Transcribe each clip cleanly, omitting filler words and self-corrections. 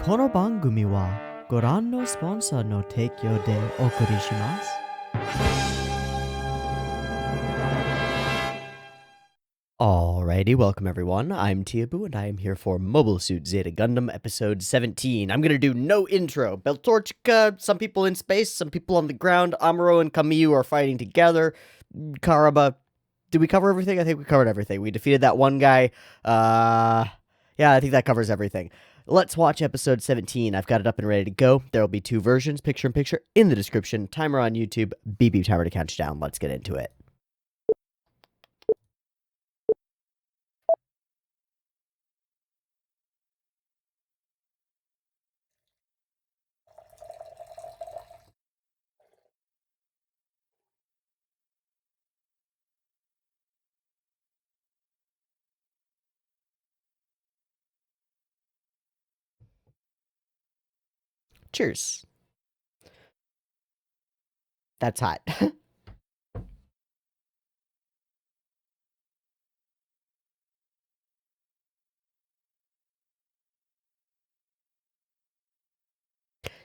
この番組はご覧のスポンサーの提供でお送りします。Alrighty, welcome everyone. I'm Teeaboo, and I am here for Mobile Suit Zeta Gundam episode 17. I'm gonna do no intro. Beltorchika, some people in space, some people on the ground. Amuro and Kamiyu are fighting together. Karaba, did we cover everything? I think we covered everything. We defeated that one guy. Yeah, I think that covers everything. Let's watch episode 17. I've got it up and ready to go. There will be two versions, picture-in-picture, in the description. Timer on YouTube, beep timer to count down. Let's get into it. Cheers. That's hot.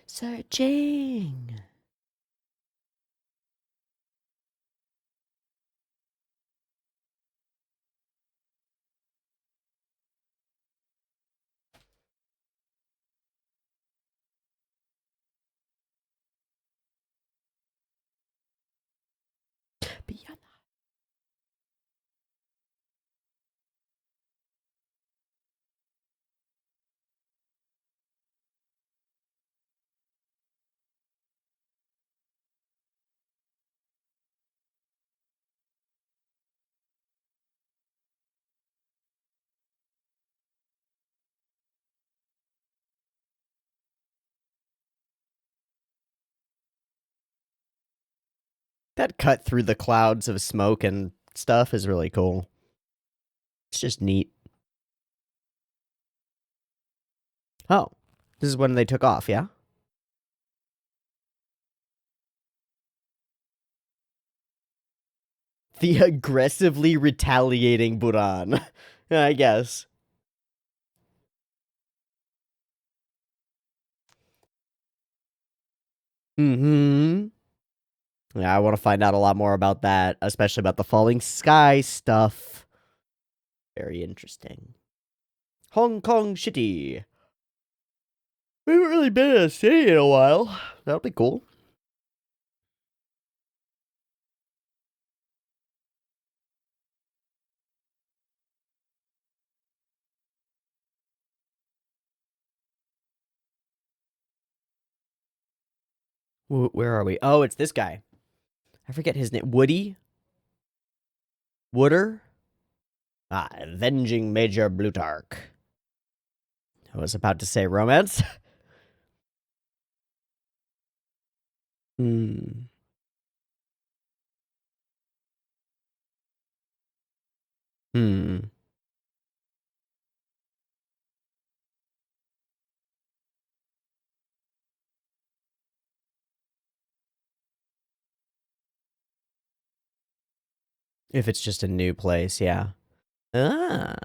Searching. Beyond. That cut through the clouds of smoke and stuff is really cool. It's just neat. Oh, this is when they took off, yeah? The aggressively retaliating Buran. I guess. Mm-hmm. Yeah, I want to find out a lot more about that, especially about the falling sky stuff. Very interesting. Hong Kong City. We haven't really been in a city in a while. That'll be cool. Where are we? Oh, it's this guy. I forget his name. Woody? Wooder? Ah, Avenging Major Blutarch. I was about to say romance. Hmm. Hmm. If it's just a new place, yeah. Ah.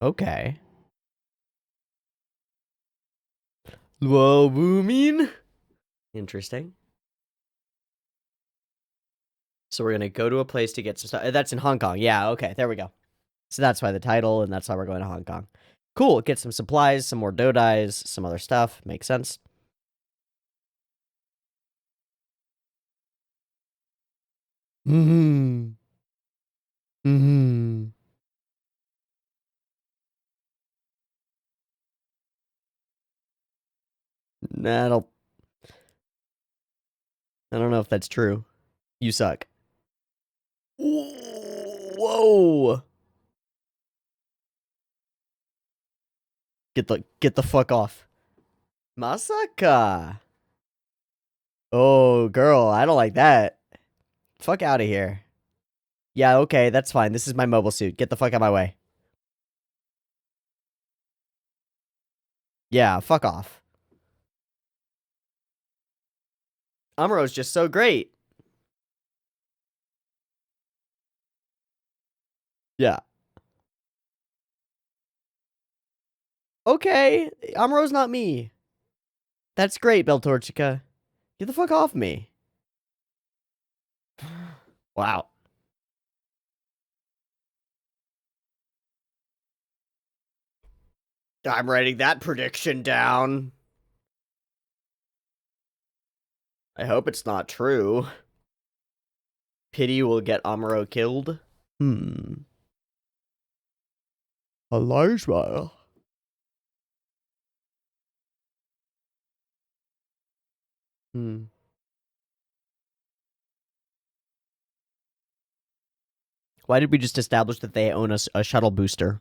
Okay. Whoa, booming. Interesting. So we're gonna go to a place to get some stuff. That's in Hong Kong. Yeah, okay, there we go. So that's why the title, and that's why we're going to Hong Kong. Cool, get some supplies, some more dodais, some other stuff. Makes sense. Mm-hmm. Mm-hmm. Nah, I don't know if that's true. You suck. Whoa! Get the fuck off. Masaka. Oh, girl, I don't like that. Fuck out of here. Yeah, okay, that's fine. This is my mobile suit. Get the fuck out of my way. Yeah, fuck off. Amuro's just so great. Yeah. Okay, Amuro's not me. That's great, Beltorchica. Get the fuck off me. Wow. I'm writing that prediction down. I hope it's not true. Pity will get Amuro killed. A large smile. Why did we just establish that they own a shuttle booster?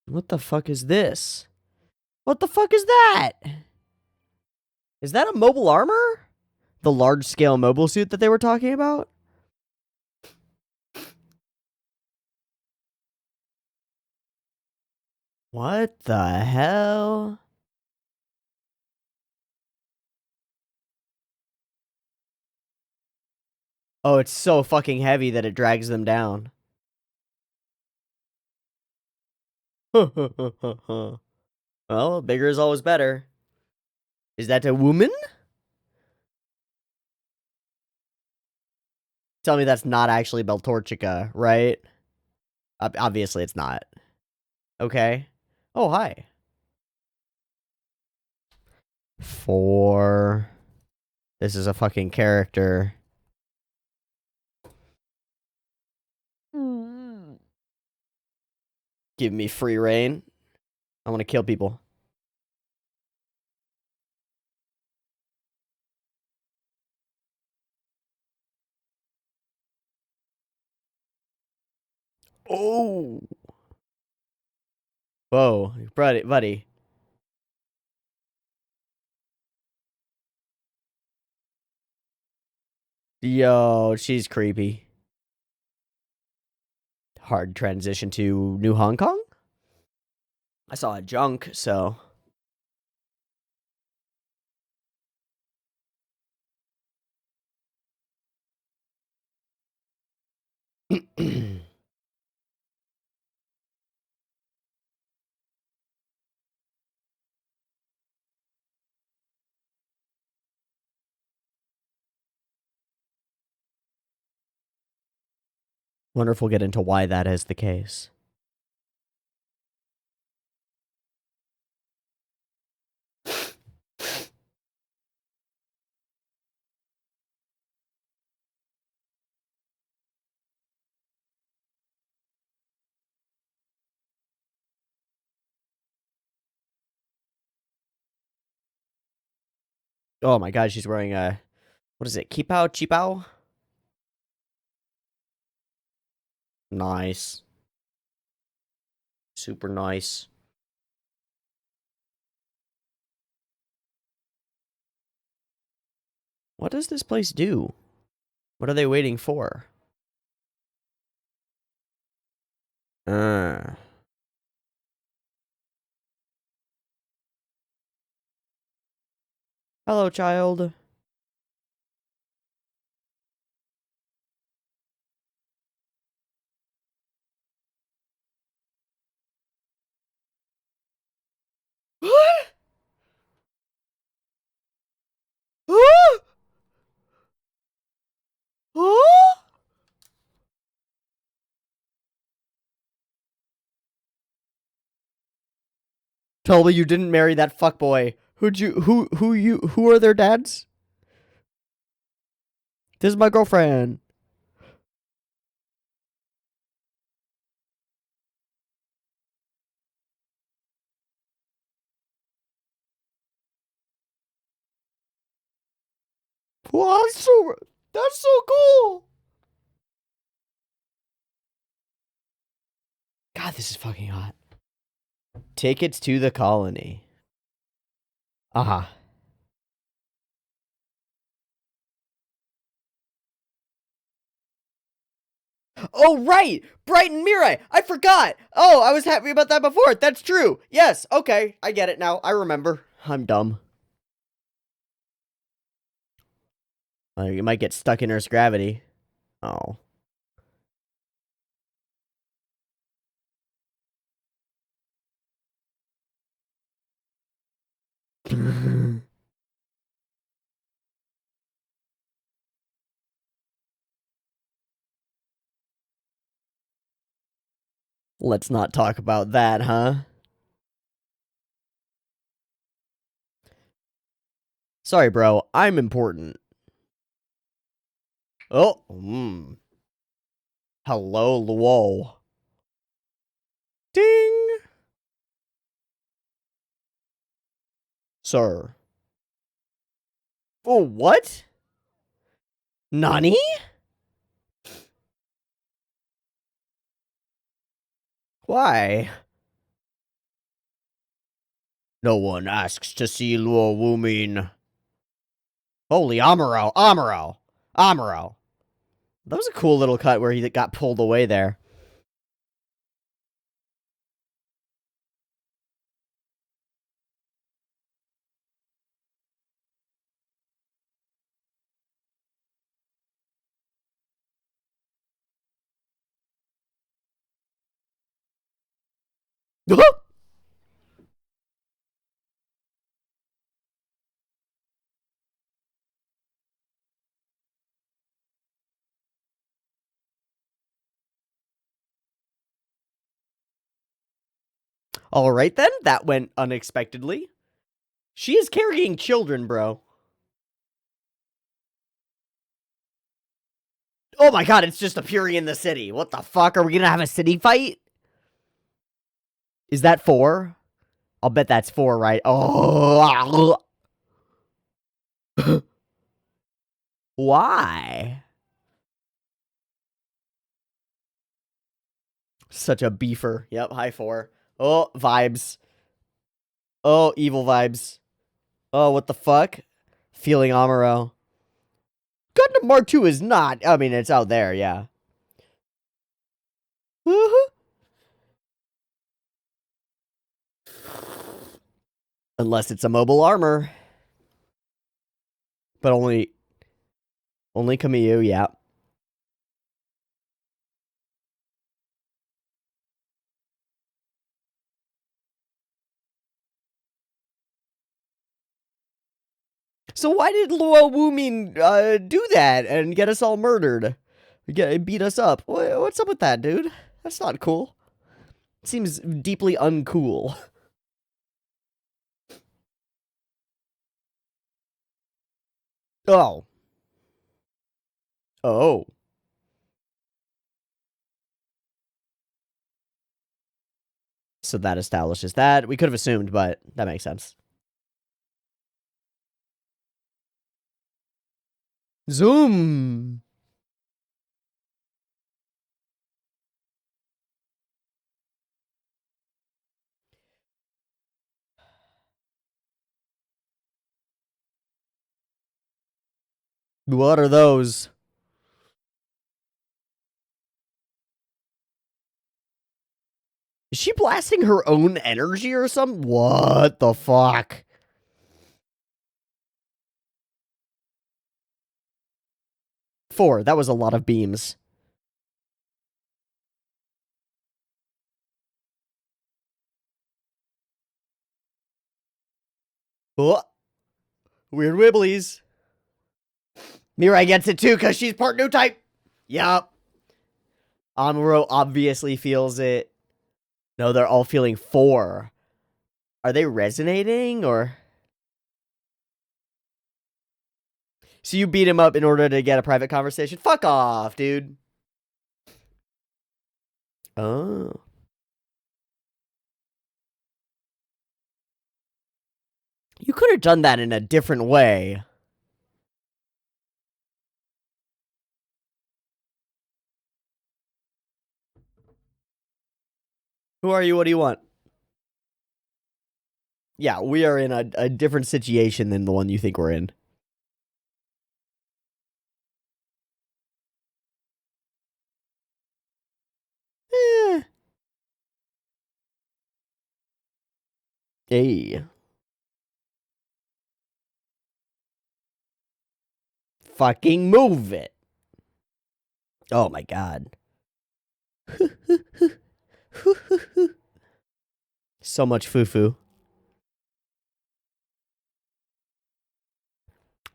What the fuck is this? What the fuck is that? Is that a mobile armor? The large-scale mobile suit that they were talking about? What the hell? Oh, it's so fucking heavy that it drags them down. Well, bigger is always better. Is that a woman? Tell me that's not actually Beltorchica, right? Obviously it's not. Okay. Oh, hi. 4. This is a fucking character. Give me free reign. I want to kill people. Oh. Whoa, buddy. Yo, she's creepy. Hard transition to New Hong Kong? I saw a junk, so... Wonder if we'll get into why that is the case. Oh my god, she's wearing a... What is it? Kipao? Chipao? Nice. Super nice. What does this place do? What are they waiting for? Hello, child. Tell me you didn't marry that fuckboy. Who are their dads? This is my girlfriend. Wow, that's so cool. God, this is fucking hot. Tickets to the colony. Uh-huh. Oh, right! Brighton Mirai! I forgot! Oh, I was happy about that before. That's true. Yes, okay. I get it now. I remember. I'm dumb. You might get stuck in Earth's gravity. Oh. Let's not talk about that, huh? Sorry, bro. I'm important. Oh, Hello, Luo. Ding! Sir. Oh, what? Nani? Why? No one asks to see Luo Wumin. Holy Amuro, Amuro, Amuro. That was a cool little cut where he got pulled away there. All right, then. That went unexpectedly. She is carrying children, bro. Oh my god, it's just appearing in the city. What the fuck? Are we gonna have a city fight? Is that 4? I'll bet that's 4, right? Oh. Why? Such a beefer. Yep, high 4. Oh, vibes. Oh, evil vibes. Oh, what the fuck? Feeling Amuro. Gundam Mark 2 is not. I mean, it's out there, yeah. Unless it's a mobile armor. But only Kamiju, yeah. So why did Luo Wumin do that and get us all murdered? Beat us up? What's up with that, dude? That's not cool. It seems deeply uncool. Oh. Oh. So that establishes that. We could have assumed, but that makes sense. Zoom. What are those? Is she blasting her own energy or something? What the fuck? Four. That was a lot of beams. Oh. Weird wibblies. Mirai gets it too because she's part new type. Yup. Amuro obviously feels it. No, they're all feeling 4. Are they resonating or? So you beat him up in order to get a private conversation? Fuck off, dude. Oh. You could have done that in a different way. Who are you? What do you want? Yeah, we are in a different situation than the one you think we're in. Eh. Hey. Fucking move it. Oh my god. So much foo-foo.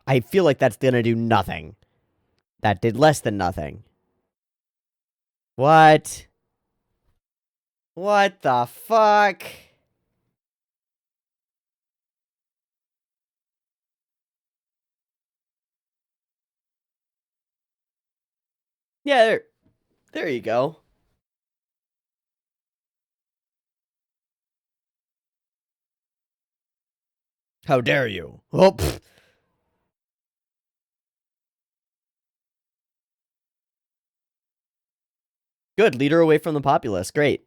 I feel like that's gonna do nothing. That did less than nothing. What? What the fuck? Yeah, there you go. How dare you? Oh, pfft. Good, lead her away from the populace. Great.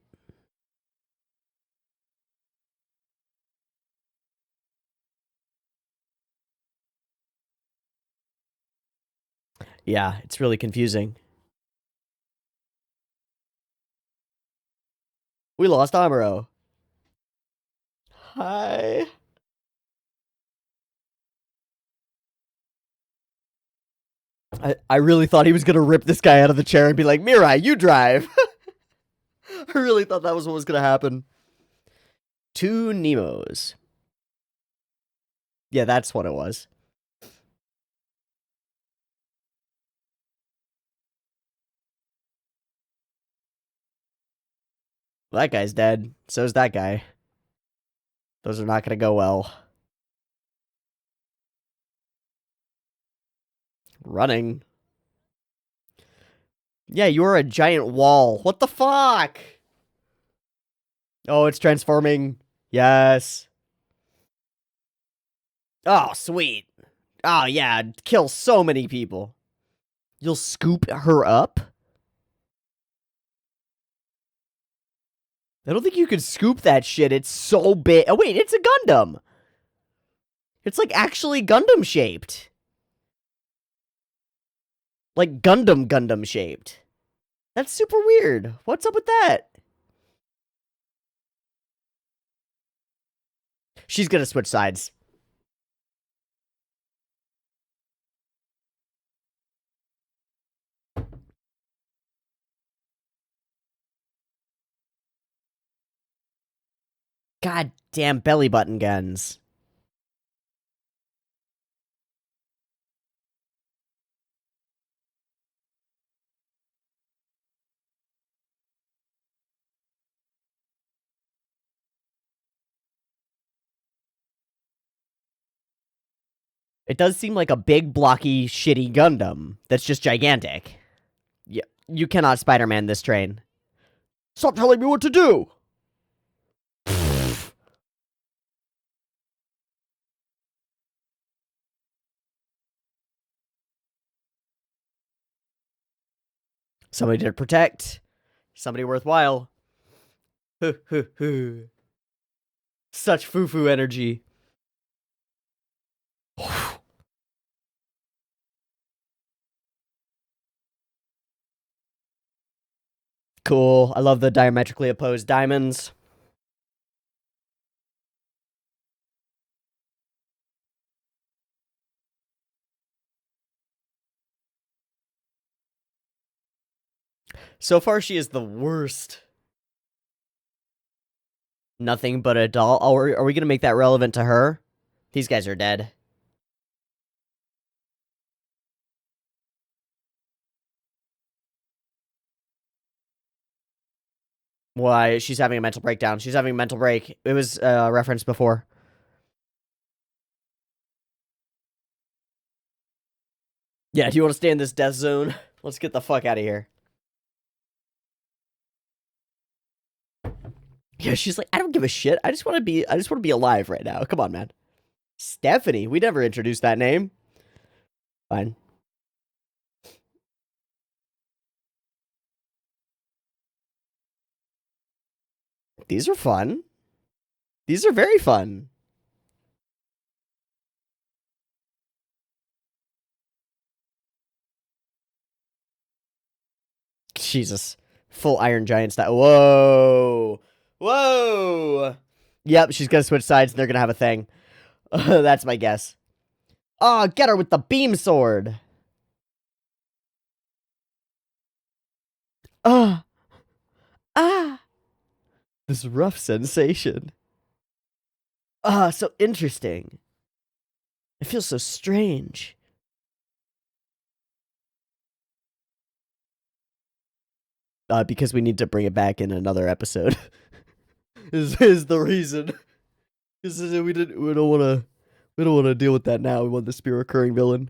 Yeah, it's really confusing. We lost Amuro. Hi. I really thought he was gonna rip this guy out of the chair and be like, Mirai, you drive. I really thought that was what was gonna happen. 2 Nemos. Yeah, that's what it was. Well, that guy's dead. So's that guy. Those are not gonna go well. Running. Yeah, you're a giant wall. What the fuck? Oh, it's transforming. Yes. Oh, sweet. Oh, yeah. Kill so many people. You'll scoop her up? I don't think you could scoop that shit. It's so big. Oh, wait. It's a Gundam. It's like actually Gundam shaped. Like Gundam shaped. That's super weird. What's up with that? She's gonna switch sides. God damn belly button guns. It does seem like a big, blocky, shitty Gundam that's just gigantic. Yeah, you cannot Spider-Man this train. Stop telling me what to do! Somebody to protect. Somebody worthwhile. Such foo-foo energy. Cool. I love the diametrically opposed diamonds. So far, she is the worst. Nothing but a doll. Oh, are we going to make that relevant to her? These guys are dead. Why? She's having a mental breakdown. She's having a mental break. It was referenced before. Yeah, do you want to stay in this death zone? Let's get the fuck out of here. Yeah, she's like, I don't give a shit. I just want to be alive right now. Come on, man. Stephanie, we never introduced that name. Fine. These are fun. These are very fun. Jesus. Full Iron Giant style. Whoa. Whoa. Yep, she's gonna switch sides and they're gonna have a thing. That's my guess. Oh, get her with the beam sword. Ah. Ah. This rough sensation. Ah, so interesting. It feels so strange. Because we need to bring it back in another episode. is the reason. Because we don't want to deal with that now. We want this to be a recurring villain.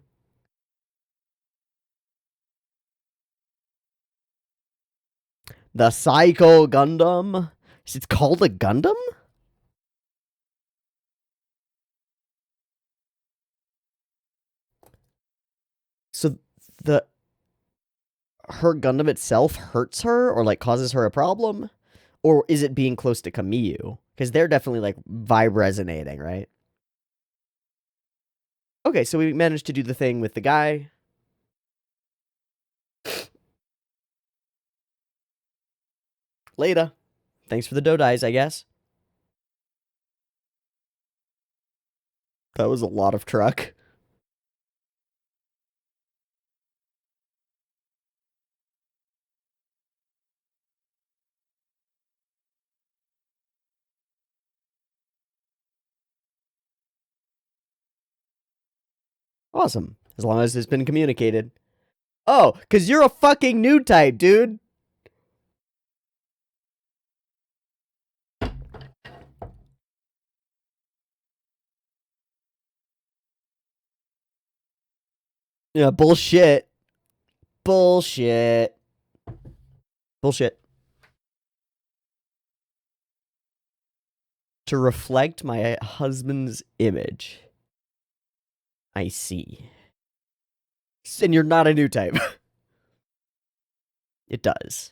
The SAIKOOO Gundam. It's called a Gundam? So her Gundam itself hurts her or like causes her a problem? Or is it being close to Kamiyuu? Because they're definitely like vibe resonating, right? Okay, so we managed to do the thing with the guy. Later. Thanks for the dodais, I guess. That was a lot of truck. Awesome. As long as it's been communicated. Oh, because you're a fucking new type, dude. Yeah, bullshit. Bullshit. Bullshit. To reflect my husband's image. I see. And you're not a new type. It does.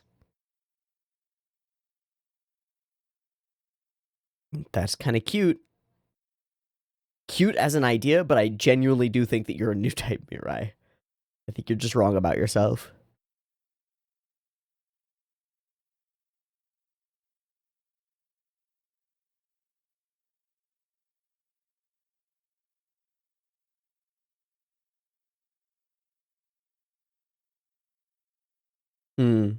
That's kind of cute. Cute as an idea, but I genuinely do think that you're a new type, Mirai. I think you're just wrong about yourself. Hmm.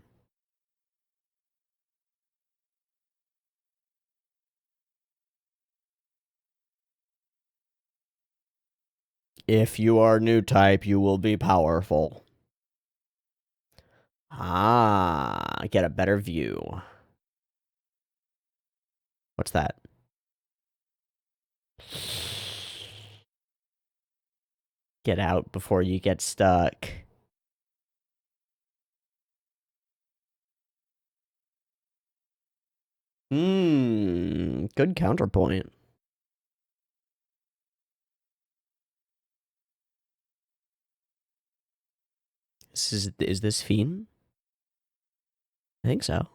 If you are new type, you will be powerful. Ah, get a better view. What's that? Get out before you get stuck. Good counterpoint. Is this Fiend? I think so.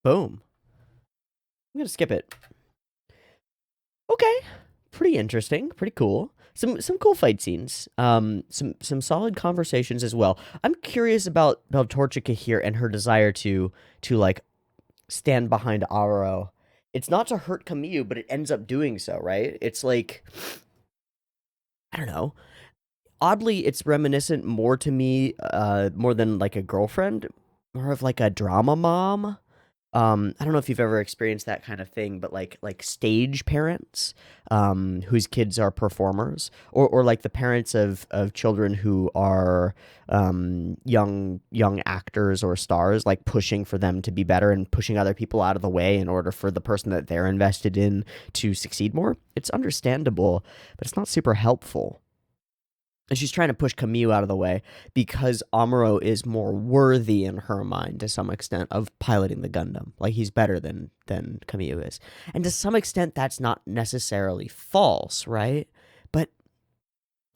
Boom. I'm gonna skip it. Okay. Pretty interesting. Pretty cool. Some cool fight scenes. Some solid conversations as well. I'm curious about Beltorchica here and her desire to like stand behind Aro. It's not to hurt Kamiyuu, but it ends up doing so, right? It's like, I don't know. Oddly, it's reminiscent more to me, more than like a girlfriend, more of like a drama mom. I don't know if you've ever experienced that kind of thing, but like stage parents, whose kids are performers, or like the parents of children who are young actors or stars, like pushing for them to be better and pushing other people out of the way in order for the person that they're invested in to succeed more. It's understandable, but it's not super helpful. And she's trying to push Kamiyuu out of the way because Amuro is more worthy in her mind to some extent of piloting the Gundam. Like he's better than Kamiyuu is. And to some extent that's not necessarily false, right? But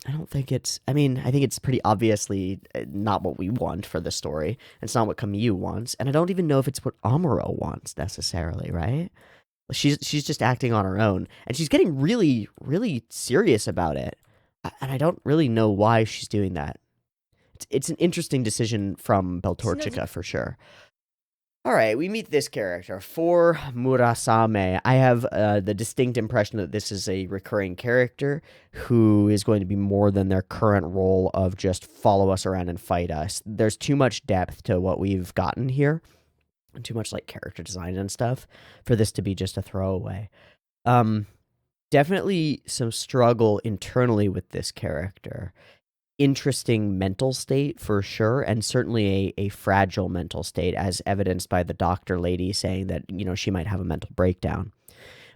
I don't think it's I think it's pretty obviously not what we want for the story. It's not what Kamiyuu wants, and I don't even know if it's what Amuro wants necessarily, right? She's just acting on her own, and she's getting really, really serious about it. And I don't really know why she's doing that. It's an interesting decision from Beltorchica for sure. All right, we meet this character, For Murasame. I have the distinct impression that this is a recurring character who is going to be more than their current role of just follow us around and fight us. There's too much depth to what we've gotten here. too much like character design and stuff for this to be just a throwaway. Definitely some struggle internally with this character. Interesting mental state for sure, and certainly a fragile mental state, as evidenced by the doctor lady saying that, she might have a mental breakdown.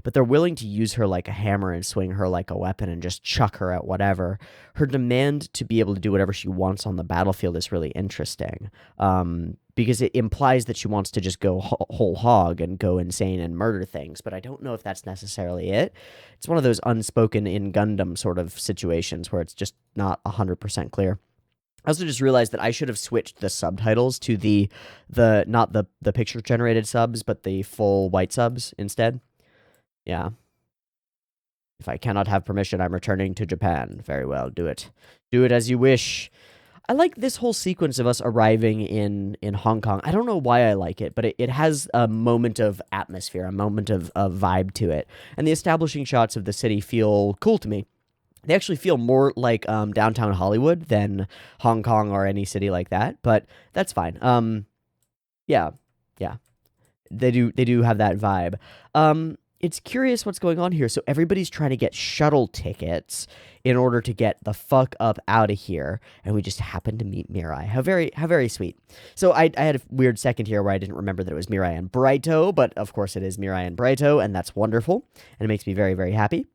But they're willing to use her like a hammer and swing her like a weapon and just chuck her at whatever. Her demand to be able to do whatever she wants on the battlefield is really interesting, because it implies that she wants to just go whole hog and go insane and murder things, but I don't know if that's necessarily it. It's one of those unspoken in Gundam sort of situations where it's just not 100% clear. I also just realized that I should have switched the subtitles to the not the picture generated subs, but the full white subs instead. Yeah. If I cannot have permission, I'm returning to Japan. Very well, do it. Do it as you wish. I like this whole sequence of us arriving in Hong Kong. I don't know why I like it, but it has a moment of atmosphere, a moment of vibe to it. And the establishing shots of the city feel cool to me. They actually feel more like downtown Hollywood than Hong Kong or any city like that, but that's fine. Yeah. They do have that vibe. It's curious what's going on here. So everybody's trying to get shuttle tickets in order to get the fuck up out of here, and we just happened to meet Mirai. How very sweet. So I had a weird second here where I didn't remember that it was Mirai and Brighto, but of course it is Mirai and Brighto, and that's wonderful, and it makes me very happy.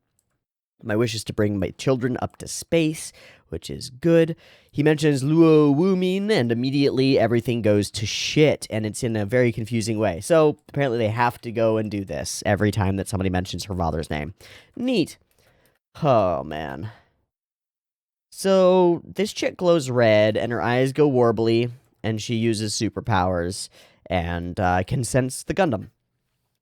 My wish is to bring my children up to space, which is good. He mentions Luo Wumin, and immediately everything goes to shit, and it's in a very confusing way. So apparently they have to go and do this every time that somebody mentions her father's name. Neat. Oh, man. So this chick glows red, and her eyes go warbly, and she uses superpowers, and can sense the Gundam.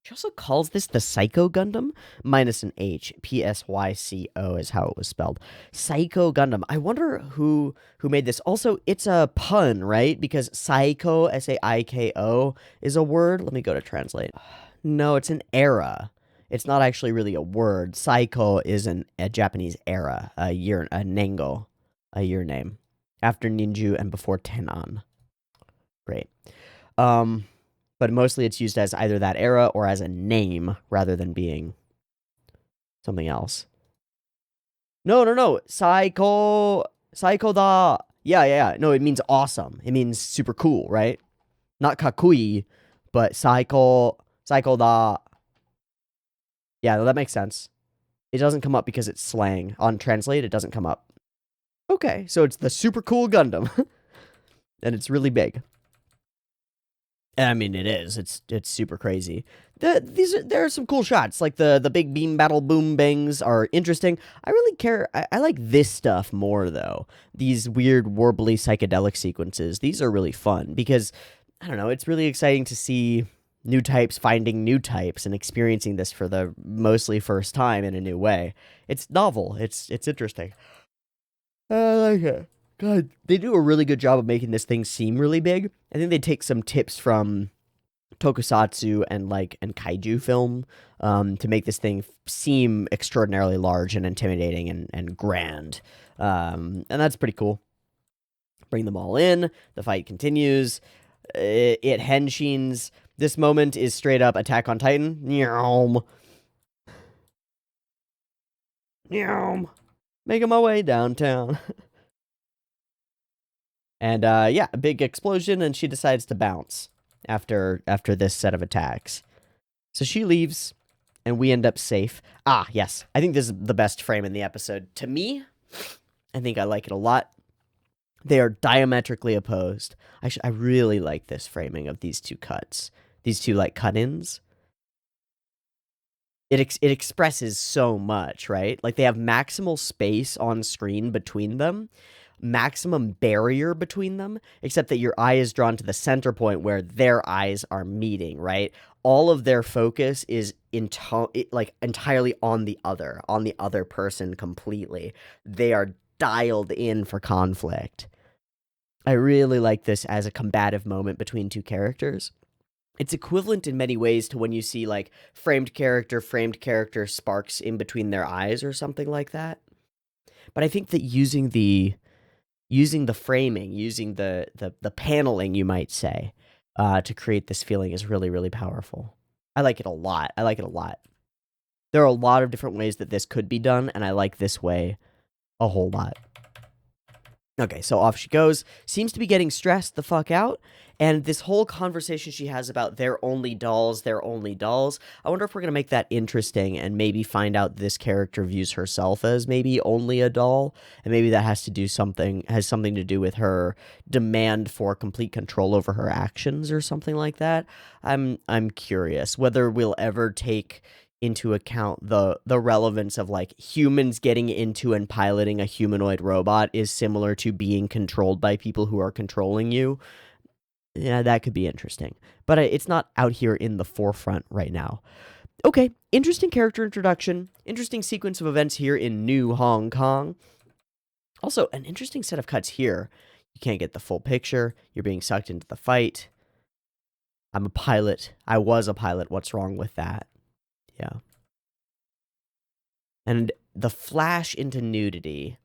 She also calls this the Psycho Gundam, minus an H. Psyco is how it was spelled. Psycho Gundam. I wonder who made this. Also, it's a pun, right? Because Saiko, S-A-I-K-O, is a word. Let me go to translate. No, it's an era. It's not actually really a word. Saiko is a Japanese era, a Nengo, a year name. After Ninju and before Tenan. Great. But mostly it's used as either that era or as a name rather than being something else. No. Psycho da. Yeah. No, it means awesome. It means super cool, right? Not kakui, but psycho da. Yeah, that makes sense. It doesn't come up because it's slang. On Translate, it doesn't come up. Okay, so it's the super cool Gundam. And it's really big. I mean, it is. It's super crazy. There are some cool shots, like the big beam battle boom bangs are interesting. I really care. I like this stuff more though. These weird warbly psychedelic sequences. These are really fun because I don't know. It's really exciting to see new types finding new types and experiencing this for the mostly first time in a new way. It's novel. It's interesting. I like it. God, they do a really good job of making this thing seem really big. I think they take some tips from tokusatsu and kaiju film to make this thing seem extraordinarily large and intimidating and grand. And that's pretty cool. Bring them all in. The fight continues. It henshins. This moment is straight up Attack on Titan. Nyam. Making my way downtown. And yeah, a big explosion, and she decides to bounce after this set of attacks. So she leaves, and we end up safe. Ah, yes. I think this is the best frame in the episode. To me, I think I like it a lot. They are diametrically opposed. I really like this framing of these two cuts. These two, cut-ins. It expresses so much, right? Like, they have maximal space on screen between them, maximum barrier between them, except that your eye is drawn to the center point where their eyes are meeting, right? All of their focus is entirely on the other person completely. They are dialed in for conflict. I really like this as a combative moment between two characters. It's equivalent in many ways to when you see framed character sparks in between their eyes or something like that. But I think that using the framing, using the paneling, you might say, to create this feeling is really, really powerful. I like it a lot. I like it a lot. There are a lot of different ways that this could be done, and I like this way a whole lot. Okay, so off she goes. Seems to be getting stressed the fuck out. And this whole conversation she has about they're only dolls, they're only dolls. I wonder if we're going to make that interesting and maybe find out this character views herself as maybe only a doll. And maybe that has something to do with her demand for complete control over her actions or something like that. I'm curious whether we'll ever take into account the relevance of like humans getting into and piloting a humanoid robot is similar to being controlled by people who are controlling you. Yeah, that could be interesting. But it's not out here in the forefront right now. Okay, interesting character introduction, interesting sequence of events here in New Hong Kong. Also, an interesting set of cuts here. You can't get the full picture. You're being sucked into the fight. I'm a pilot. I was a pilot. What's wrong with that? Yeah. And the flash into nudity.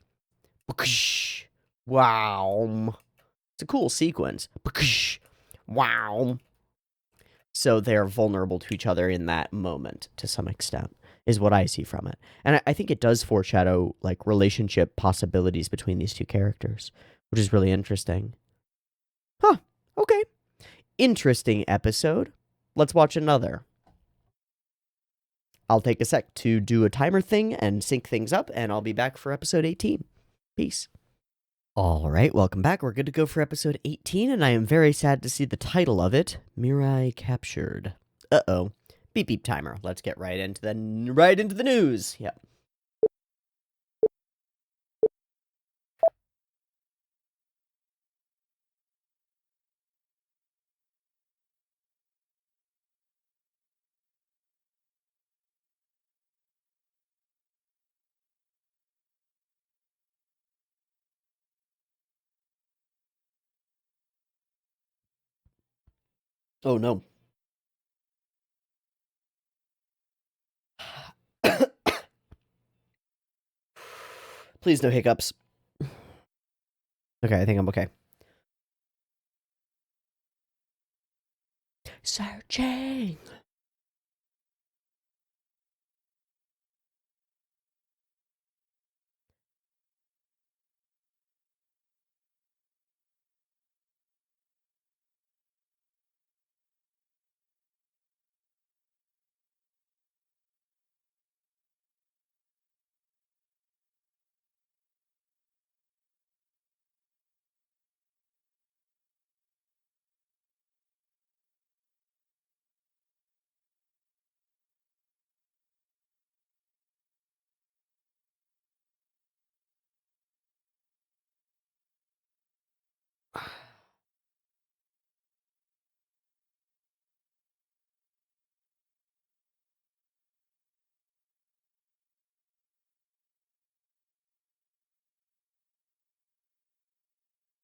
Wow. It's a cool sequence. Wow. So they're vulnerable to each other in that moment to some extent, is what I see from it. And I think it does foreshadow like relationship possibilities between these two characters, which is really interesting. Huh. Okay. Interesting episode. Let's watch another. I'll take a sec to do a timer thing and sync things up, and I'll be back for episode 18. Peace. All right, welcome back. We're good to go for episode 18, and I am very sad to see the title of it, Mirai Captured. Uh-oh. Beep beep timer. Let's get right into the news. Yep. Oh no. Please no hiccups. Okay, I think I'm okay. Searching.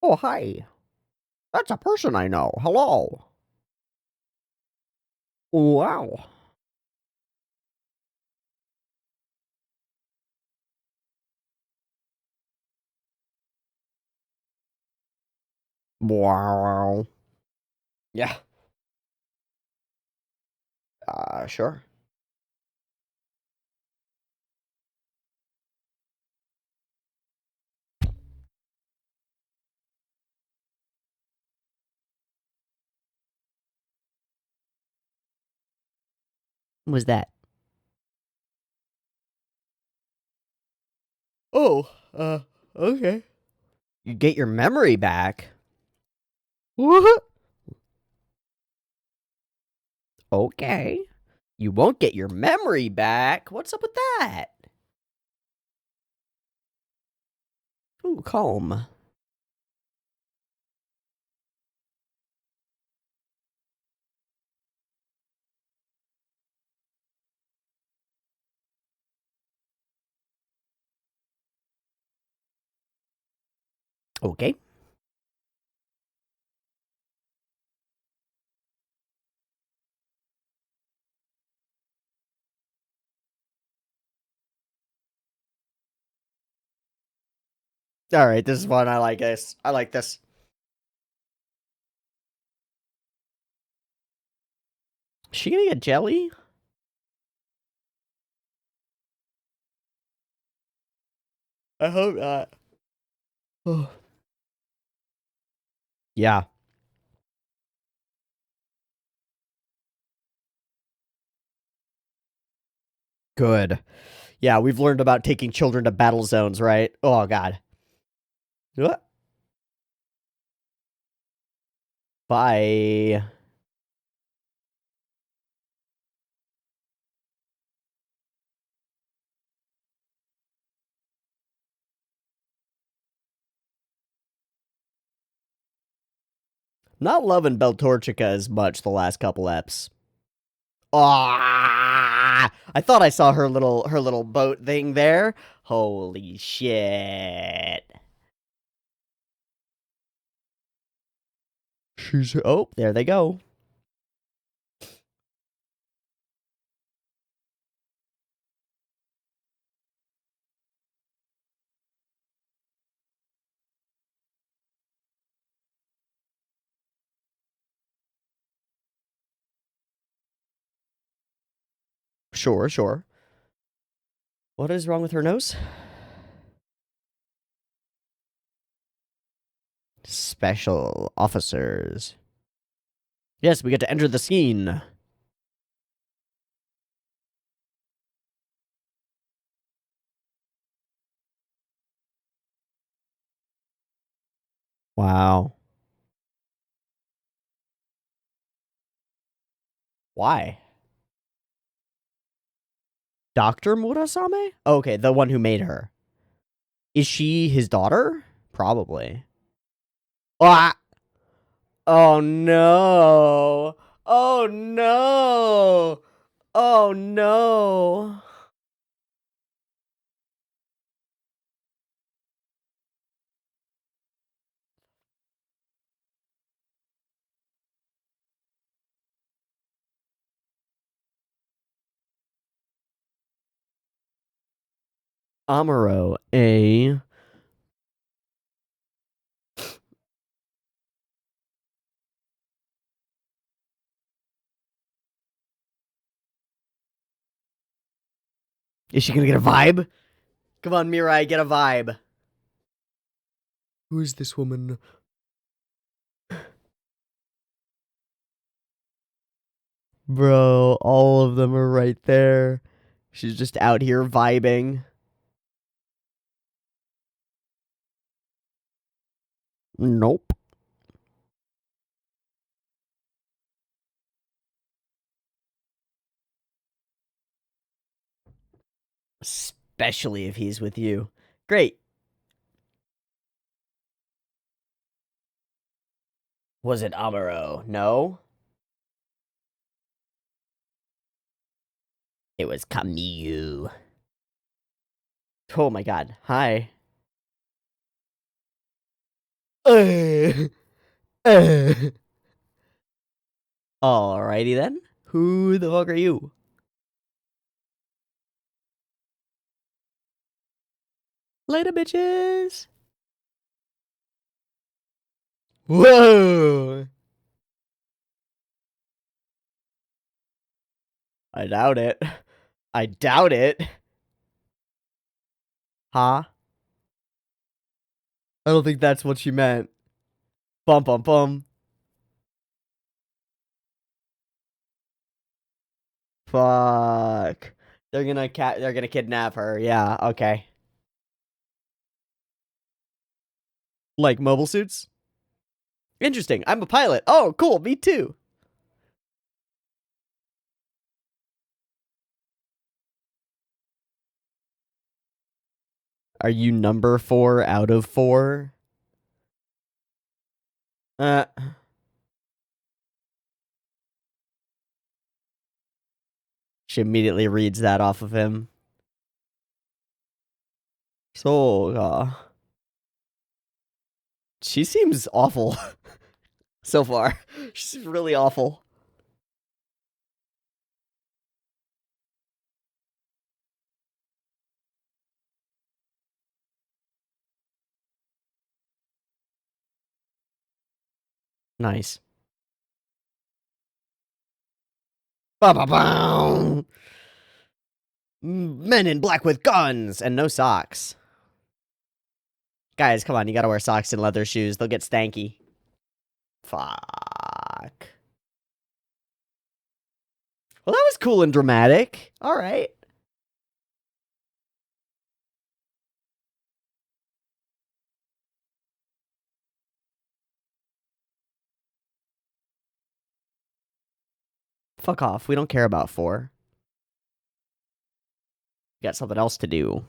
Oh, hi. That's a person I know. Hello. Wow. Wow. Yeah. Sure. What was that? Oh, okay. You get your memory back. What? Okay. You won't get your memory back. What's up with that? Ooh, calm. Okay. All right, this is fun. I like this. I like this. Is she gonna get jelly? I hope not. Yeah. Good. Yeah, we've learned about taking children to battle zones, right? Oh, God. What? Bye. Not loving Beltorchica as much the last couple eps. Ah! I thought I saw her little boat thing there. Holy shit. She's oh, there they go. Sure, sure. What is wrong with her nose? Special officers. Yes, we get to enter the scene. Wow. Why? Dr. Murasame? Okay, the one who made her. Is she his daughter? Probably. Ah! Oh no! Oh no! Oh no! Amuro, a... Is she gonna get a vibe? Come on, Mirai, get a vibe. Who is this woman? Bro, all of them are right there. She's just out here vibing. Nope. Especially if he's with you. Great. Was it Amuro? No? It was Camus. Oh my god. Hi. Uh, uh. Alrighty then. Who the fuck are you? Later, bitches. Whoa. I doubt it. I doubt it. Huh? I don't think that's what she meant. Bum bum bum. Fuck. They're gonna kidnap her. Yeah, okay. Like mobile suits? Interesting. I'm a pilot. Oh, cool. Me too. Are you number 4 out of 4? Uh She immediately reads that off of him. So, she seems awful so far. She's really awful. Nice. Ba-ba-boom! Men in black with guns and no socks. Guys, come on, you gotta wear socks and leather shoes. They'll get stanky. Fuck. Well, that was cool and dramatic. All right. Fuck off. We don't care about 4. We got something else to do.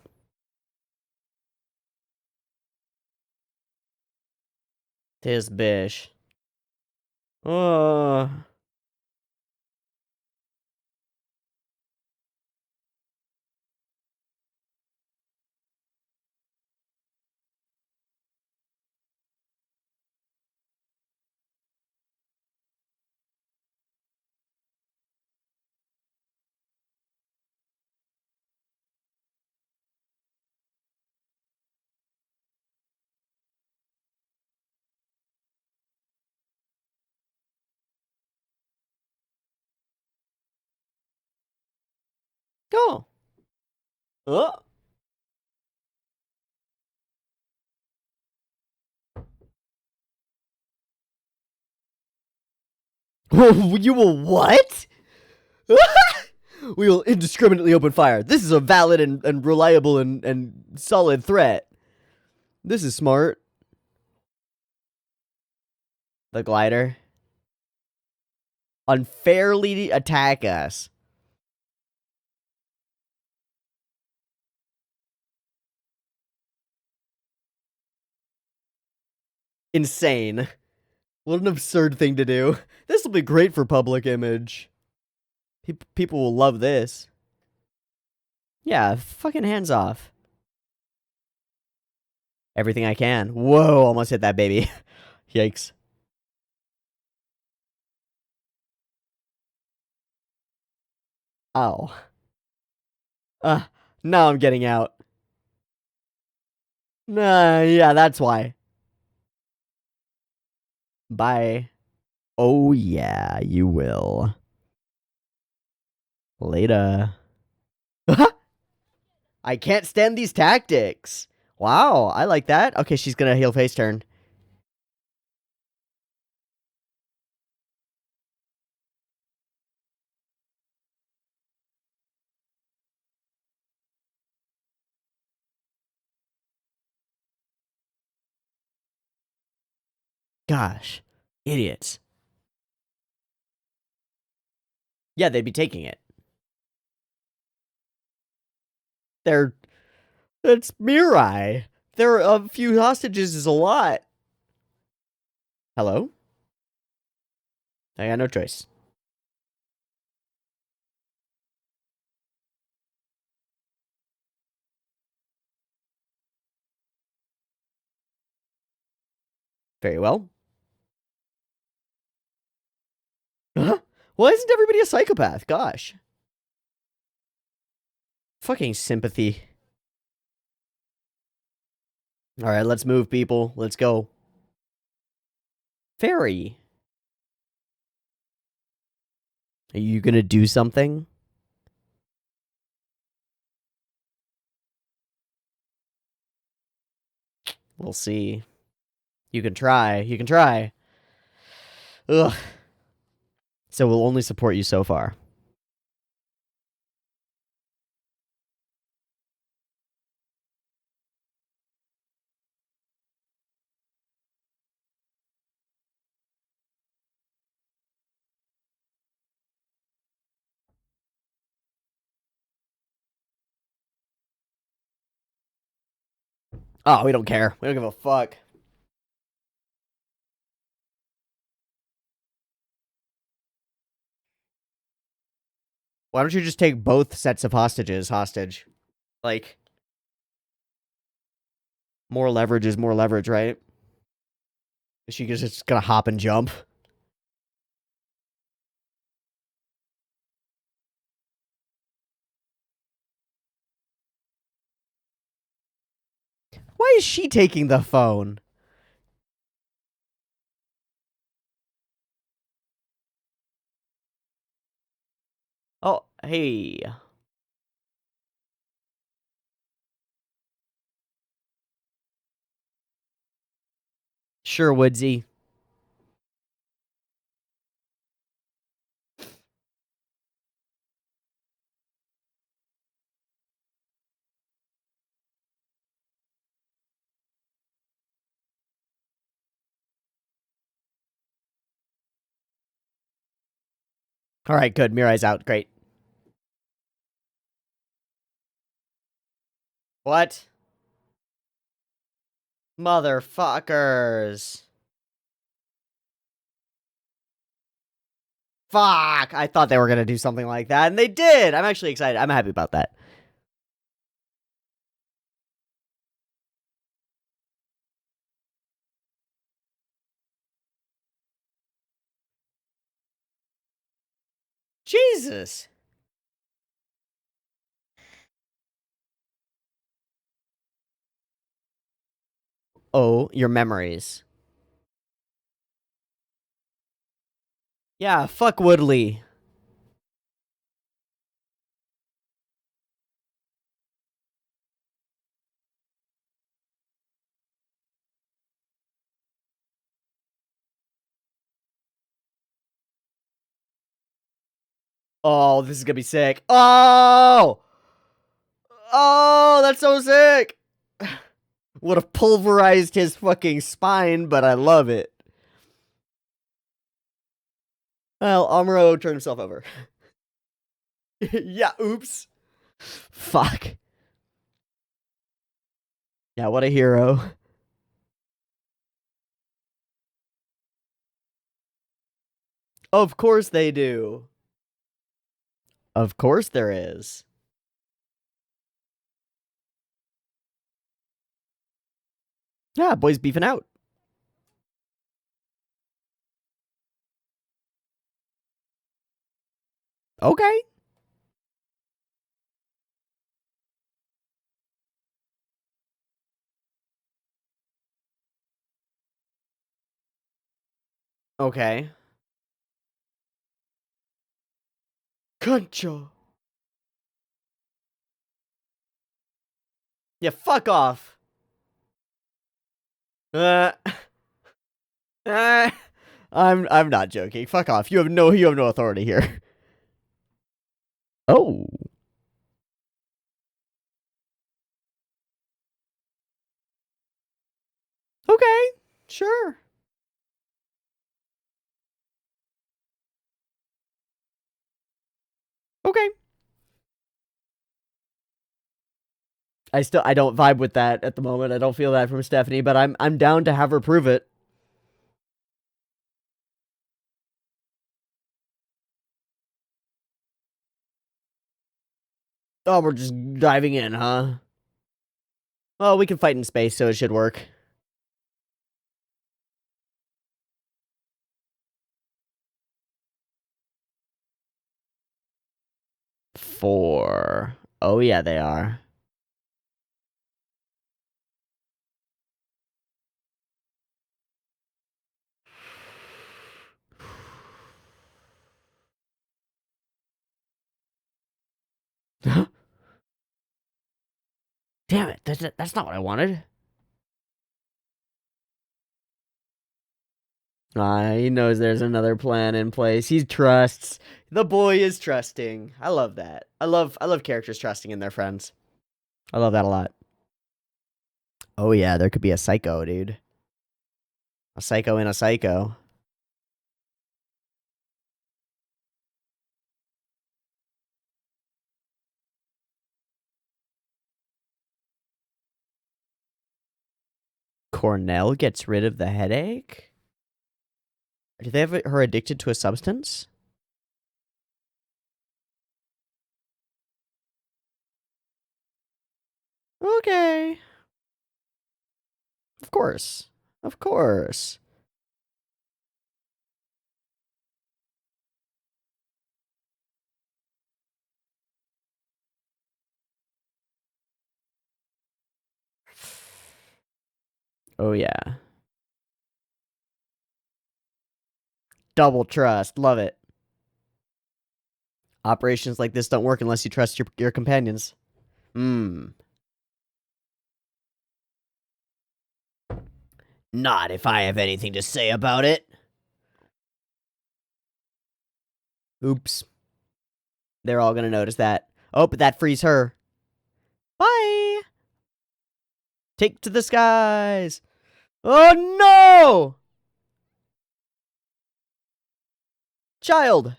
Tis bish. Oh. Go. Oh. You will what? We will indiscriminately open fire. This is a valid and reliable and solid threat. This is smart. The glider. Unfairly attack us. Insane. What an absurd thing to do. This will be great for public image. People will love this. Yeah, fucking hands off. Everything I can. Whoa, almost hit that baby. Yikes. Ow. Now I'm getting out. Nah, yeah, that's why. Bye. Oh, yeah, you will. Later. I can't stand these tactics. Wow, I like that. Okay, she's gonna heal face turn. Gosh, idiots. Yeah, they'd be taking it. It's Mirai. There are a few hostages is a lot. Hello? I got no choice. Very well. Why isn't everybody a psychopath? Gosh. Fucking sympathy. Alright, let's move, people. Let's go. Fairy. Are you gonna do something? We'll see. You can try. You can try. Ugh. So we'll only support you so far. Oh, we don't care. We don't give a fuck. Why don't you just take both sets of hostages hostage? Like, more leverage is more leverage, right? She just gonna hop and jump. Why is she taking the phone? Oh, hey. Sure, Woodsy. All right, good. Mirai's out. Great. What? Motherfuckers. Fuck! I thought they were gonna do something like that, and they did! I'm actually excited. I'm happy about that. Jesus! Oh, your memories. Yeah, fuck Woodley. Oh, this is gonna be sick. Oh! Oh, that's so sick! Would have pulverized his fucking spine, but I love it. Well, Amuro turned himself over. Yeah, oops. Fuck. Yeah, what a hero. Of course they do. Of course there is. Yeah, boys beefing out. Okay. Okay. Concho. Yeah, fuck off. Uh, uh, I'm not joking. Fuck off. You have no authority here. Oh. Okay. Sure. Okay. I don't vibe with that at the moment. I don't feel that from Stephanie, but I'm down to have her prove it. Oh, we're just diving in, huh? Well, we can fight in space, so it should work. 4. Oh yeah, they are. Damn it! That's not what I wanted. He knows there's another plan in place. He trusts. The boy is trusting. I love that. I love characters trusting in their friends. I love that a lot. Oh yeah, there could be a psycho, dude. A psycho in a psycho. Cornell gets rid of the headache? Do they have her addicted to a substance? Okay. Of course. Of course. Oh yeah. Double trust. Love it. Operations like this don't work unless you trust your companions. Not if I have anything to say about it. Oops. They're all gonna notice that. Oh, but that frees her. Bye! Take to the skies! Oh no! Child!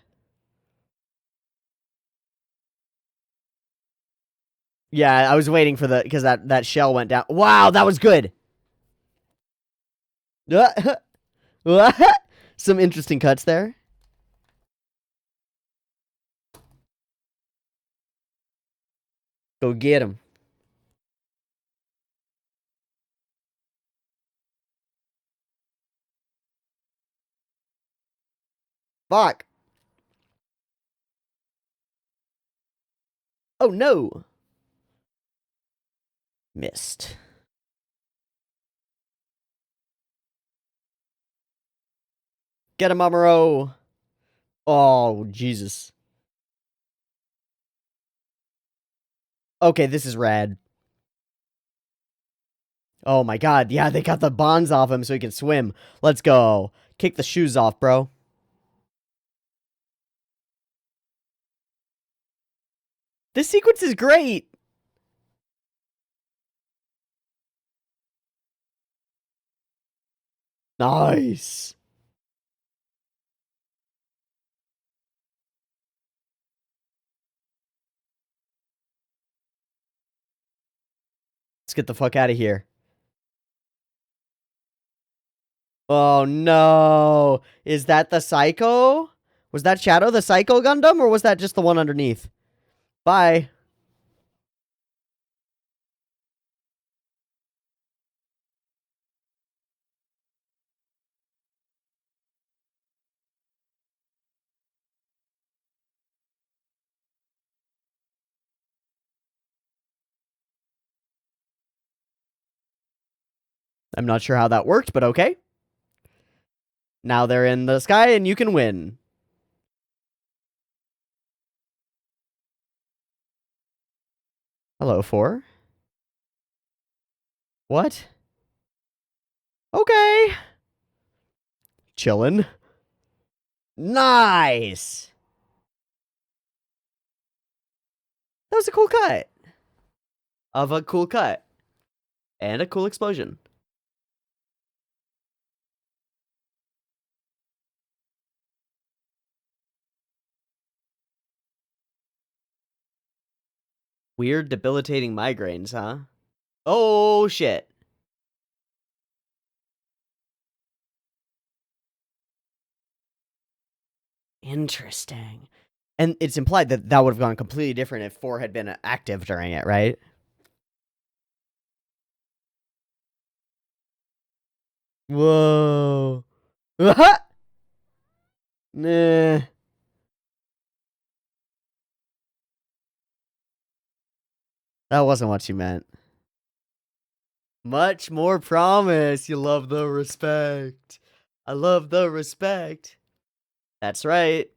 Yeah, I was waiting for because that shell went down. Wow, that was good! Some interesting cuts there. Go get him. Fuck. Oh no. Missed. Get him, Amuro. Oh, Jesus. Okay, this is rad. Oh my god, yeah, they got the bonds off him so he can swim. Let's go. Kick the shoes off, bro. This sequence is great. Nice. Let's get the fuck out of here. Oh no. Is that the Psycho? Was that Shadow the Psycho Gundam, or was that just the one underneath? Bye. I'm not sure how that worked, but okay. Now they're in the sky and you can win. Hello, 4. What? Okay. Chillin'. Nice. That was a cool cut. Of a cool cut. And a cool explosion. Weird, debilitating migraines, huh? Oh, shit. Interesting. And it's implied that that would have gone completely different if 4 had been active during it, right? Whoa. Nah. That wasn't what you meant. Much more promise. You love the respect. I love the respect. That's right.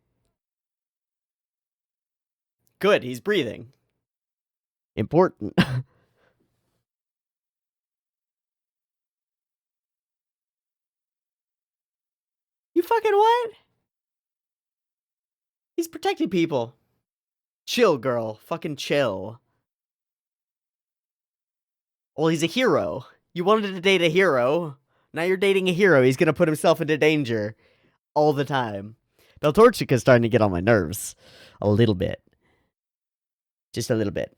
Good, he's breathing. Important. You fucking what? He's protecting people. Chill, girl. Fucking chill. Well, he's a hero. You wanted to date a hero. Now you're dating a hero. He's gonna put himself into danger all the time. Beltorchica's starting to get on my nerves. A little bit. Just a little bit.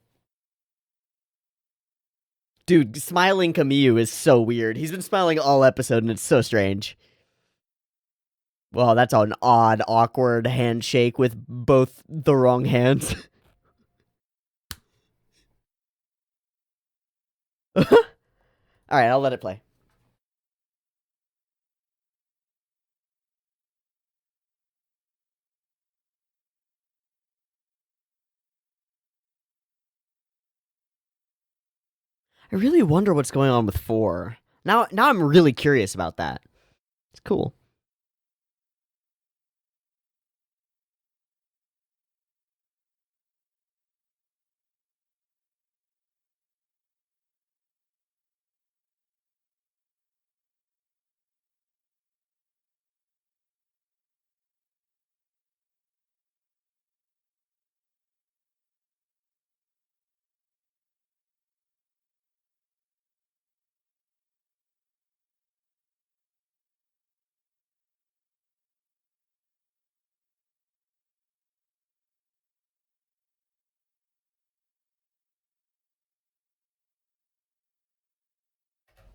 Dude, smiling Camus is so weird. He's been smiling all episode and it's so strange. Well, that's an odd, awkward handshake with both the wrong hands. Alright, I'll let it play. I really wonder what's going on with 4. Now I'm really curious about that. It's cool.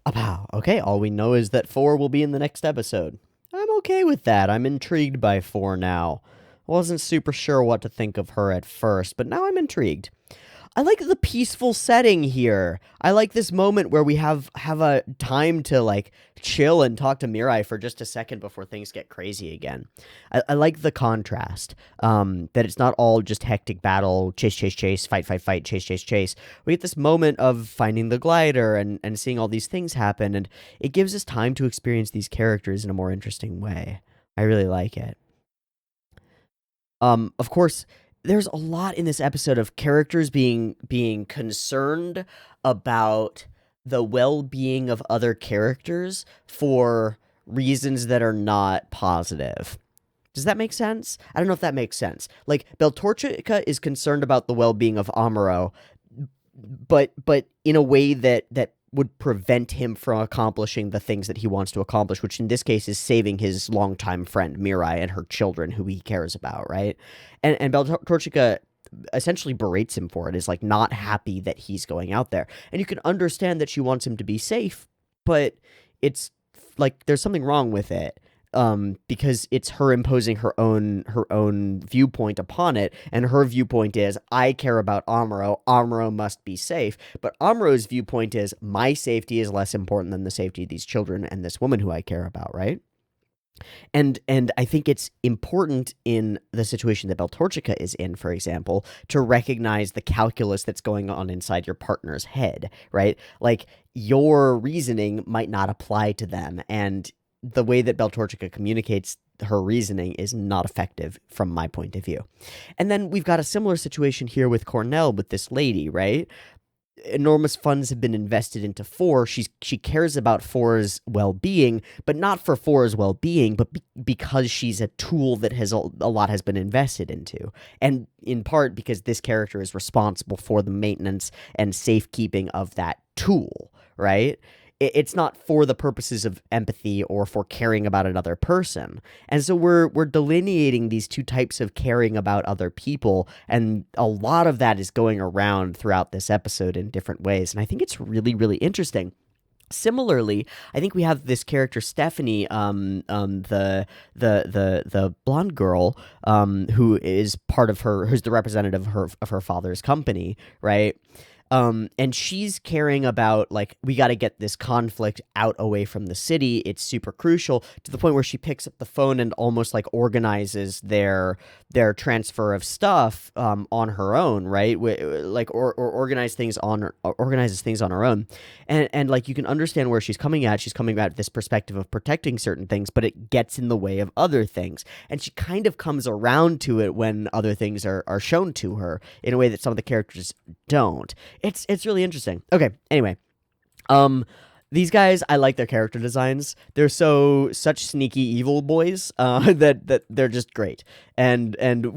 Apow. Okay, all we know is that 4 will be in the next episode. I'm okay with that. I'm intrigued by 4 now. Wasn't super sure what to think of her at first, but now I'm intrigued. I like the peaceful setting here. I like this moment where we have a time to like chill and talk to Mirai for just a second before things get crazy again. I like the contrast. That it's not all just hectic battle, chase, chase, chase, fight, fight, fight, chase, chase, chase. We get this moment of finding the glider and seeing all these things happen, and it gives us time to experience these characters in a more interesting way. I really like it. Of course, there's a lot in this episode of characters being concerned about the well-being of other characters for reasons that are not positive. Does that make sense? I don't know if that makes sense. Like, Beltorchica is concerned about the well-being of Amuro, but in a way that would prevent him from accomplishing the things that he wants to accomplish, which in this case is saving his longtime friend Mirai and her children, who he cares about, right? And Beltorchica essentially berates him for it, is like not happy that he's going out there, and you can understand that she wants him to be safe, but it's like there's something wrong with it, because it's her imposing her own viewpoint upon it, and her viewpoint is, I care about Amuro. Amuro must be safe. But Amuro's viewpoint is, my safety is less important than the safety of these children and this woman who I care about, right? And I think it's important in the situation that Beltorchica is in, for example, to recognize the calculus that's going on inside your partner's head, right? Like, your reasoning might not apply to them, and the way that Beltorchica communicates her reasoning is not effective from my point of view. And then we've got a similar situation here with Cornell, with this lady, right? Enormous funds have been invested into 4. She cares about 4's well-being, but not for 4's well-being, but because she's a tool that has a lot has been invested into, and in part because this character is responsible for the maintenance and safekeeping of that tool, right? It's not for the purposes of empathy or for caring about another person. And so we're delineating these two types of caring about other people, and a lot of that is going around throughout this episode in different ways, and I think it's really, really interesting. Similarly, I think we have this character Stephanie, the blonde girl, who is part of who's the representative of her father's company, right? And she's caring about, like, we got to get this conflict out away from the city. It's super crucial, to the point where she picks up the phone and almost like organizes their transfer of stuff on her own, right? Like, or organizes things on her own, and like, you can understand where she's coming at. She's coming at this perspective of protecting certain things, but it gets in the way of other things, and she kind of comes around to it when other things are shown to her in a way that some of the characters don't. It's really interesting. Okay, anyway. These guys, I like their character designs. They're such sneaky evil boys, that they're just great. And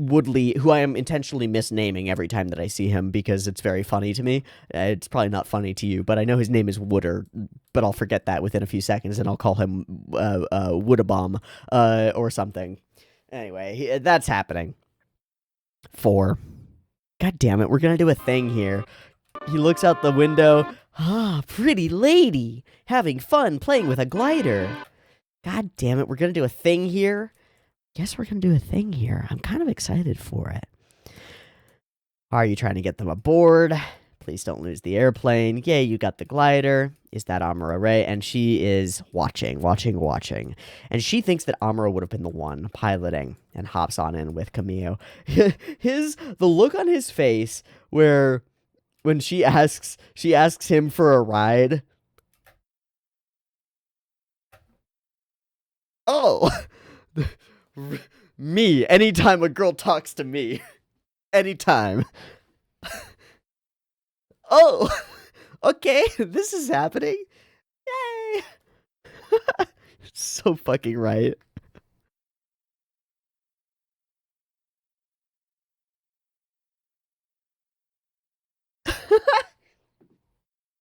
Woodley, who I am intentionally misnaming every time that I see him because it's very funny to me. It's probably not funny to you, but I know his name is Wooder, but I'll forget that within a few seconds, and I'll call him Woodabomb, or something. Anyway, that's happening. 4. God damn it, we're gonna do a thing here. He looks out the window. Ah, pretty lady, having fun playing with a glider. God damn it, we're gonna do a thing here. Guess we're gonna do a thing here. I'm kind of excited for it. Are you trying to get them aboard? Please don't lose the airplane. Yay, you got the glider. Is that Amuro Ray? And she is watching. And she thinks that Amuro would have been the one piloting, and hops on in with Camille. The look on his face where when she asks him for a ride. Oh, me. Anytime a girl talks to me. Anytime. Oh, okay, this is happening. Yay. So fucking right.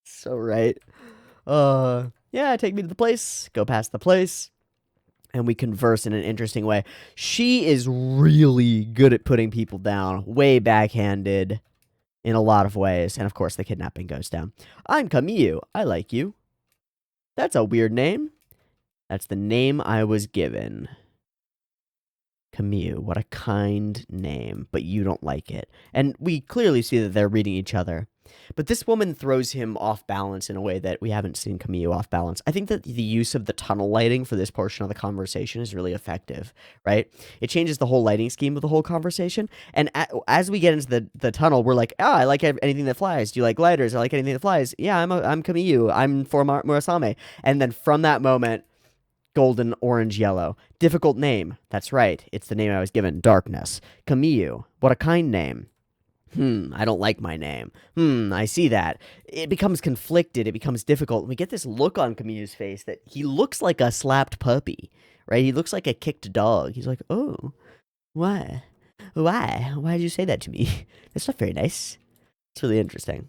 So right. Yeah, take me to the place. Go past the place, and we converse in an interesting way. She is really good at putting people down, way backhanded in a lot of ways, and of course the kidnapping goes down. I'm Camille. I like you. That's a weird name. That's the name I was given. Camille, what a kind name, but you don't like it. And we clearly see that they're reading each other. But this woman throws him off balance in a way that we haven't seen Camille off balance. I think that the use of the tunnel lighting for this portion of the conversation is really effective, right? It changes the whole lighting scheme of the whole conversation. And as we get into the tunnel, we're like, I like anything that flies. Do you like gliders? I like anything that flies. Yeah, I'm Camille. I'm for Murasame. And then from that moment, golden, orange, yellow. Difficult name. That's right. It's the name I was given. Darkness. Camille. What a kind name. I don't like my name. I see that. It becomes conflicted. It becomes difficult. We get this look on Camille's face that he looks like a slapped puppy, right? He looks like a kicked dog. He's like, oh, why? Why? Why did you say that to me? That's not very nice. It's really interesting.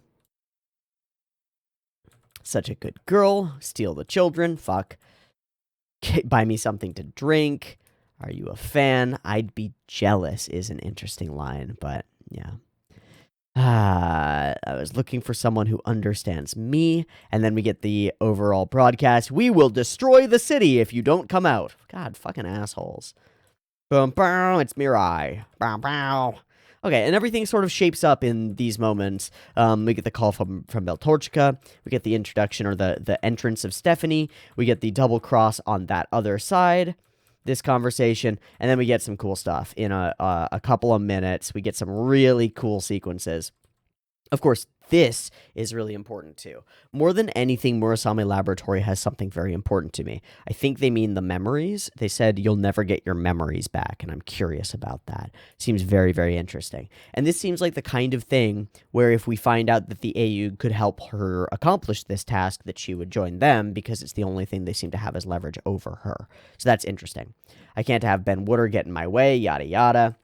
Such a good girl. Steal the children. Fuck. Buy me something to drink. Are you a fan? I'd be jealous is an interesting line, but yeah. I was looking for someone who understands me, and then we get the overall broadcast. We will destroy the city if you don't come out. God, fucking assholes. Boom, boom, it's Mirai. Bow, bow. Okay, and everything sort of shapes up in these moments. We get the call from Beltorchika. We get the introduction or the entrance of Stephanie. We get the double cross on that other side. This conversation, and then we get some cool stuff in a couple of minutes. We get some really cool sequences. Of course, this is really important too. More than anything, Murasame Laboratory has something very important to me. I think they mean the memories. They said you'll never get your memories back, and I'm curious about that. Seems very, very interesting. And this seems like the kind of thing where if we find out that the AU could help her accomplish this task, that she would join them because it's the only thing they seem to have as leverage over her. So that's interesting. I can't have Ben Wooder get in my way, yada yada.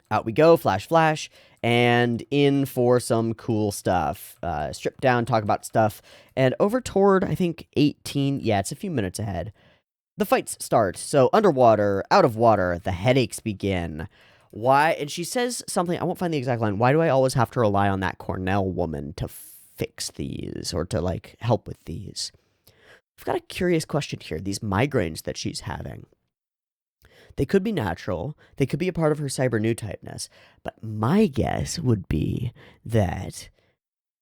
Out we go, flash, flash, and in for some cool stuff. Strip down, talk about stuff, and over toward, I think, 18, yeah, it's a few minutes ahead. The fights start, so underwater, out of water, the headaches begin. Why? And she says something, I won't find the exact line, why do I always have to rely on that Cornell woman to fix these, or to, like, help with these? I've got a curious question here, these migraines that she's having. They could be natural. They could be a part of her cyber new typeness. But my guess would be that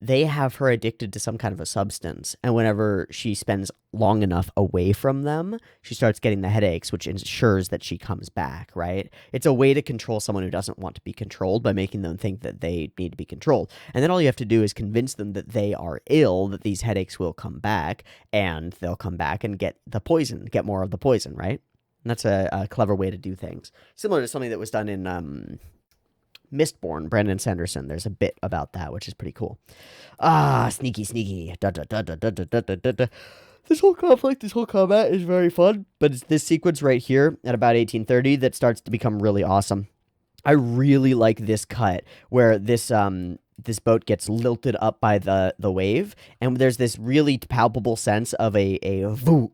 they have her addicted to some kind of a substance. And whenever she spends long enough away from them, she starts getting the headaches, which ensures that she comes back, right? It's a way to control someone who doesn't want to be controlled by making them think that they need to be controlled. And then all you have to do is convince them that they are ill, that these headaches will come back, and they'll come back and get the poison, get more of the poison, right? And that's a clever way to do things. Similar to something that was done in Mistborn, Brandon Sanderson. There's a bit about that, which is pretty cool. Sneaky, sneaky. Da, da, da, da, da, da, da, da, da. This whole conflict, this whole combat is very fun, but it's this sequence right here at about 1830 that starts to become really awesome. I really like this cut where this boat gets lilted up by the wave, and there's this really palpable sense of a voo.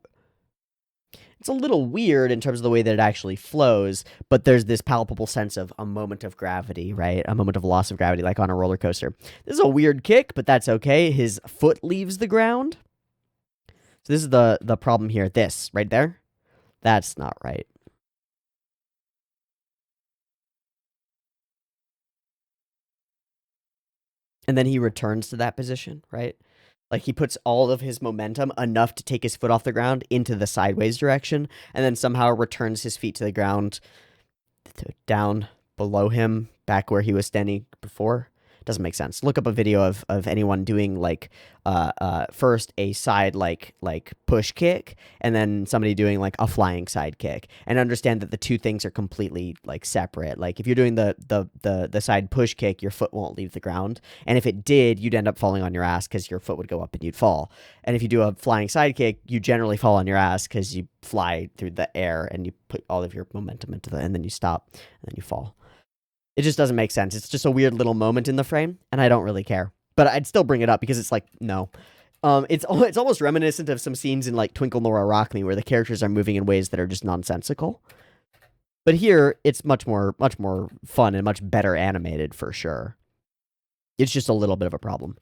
It's a little weird in terms of the way that it actually flows, but there's this palpable sense of a moment of gravity, right? A moment of loss of gravity, like on a roller coaster. This is a weird kick, but that's okay. His foot leaves the ground. So this is the problem here. This, right there. That's not right. And then he returns to that position, right? Like, he puts all of his momentum, enough to take his foot off the ground, into the sideways direction, and then somehow returns his feet to the ground, down below him, back where he was standing before. Doesn't make sense. Look up a video of anyone doing, like, first a side, like push kick, and then somebody doing, like, a flying side kick, and understand that the two things are completely, like, separate. Like, if you're doing the side push kick, your foot won't leave the ground, and if it did, you'd end up falling on your ass because your foot would go up and you'd fall. And if you do a flying side kick, you generally fall on your ass because you fly through the air and you put all of your momentum into and then you stop, and then you fall. It just doesn't make sense. It's just a weird little moment in the frame, and I don't really care. But I'd still bring it up because it's like, no. It's almost reminiscent of some scenes in, like, Twinkle Nora Rock Me, where the characters are moving in ways that are just nonsensical. But here, it's much more fun and much better animated, for sure. It's just a little bit of a problem.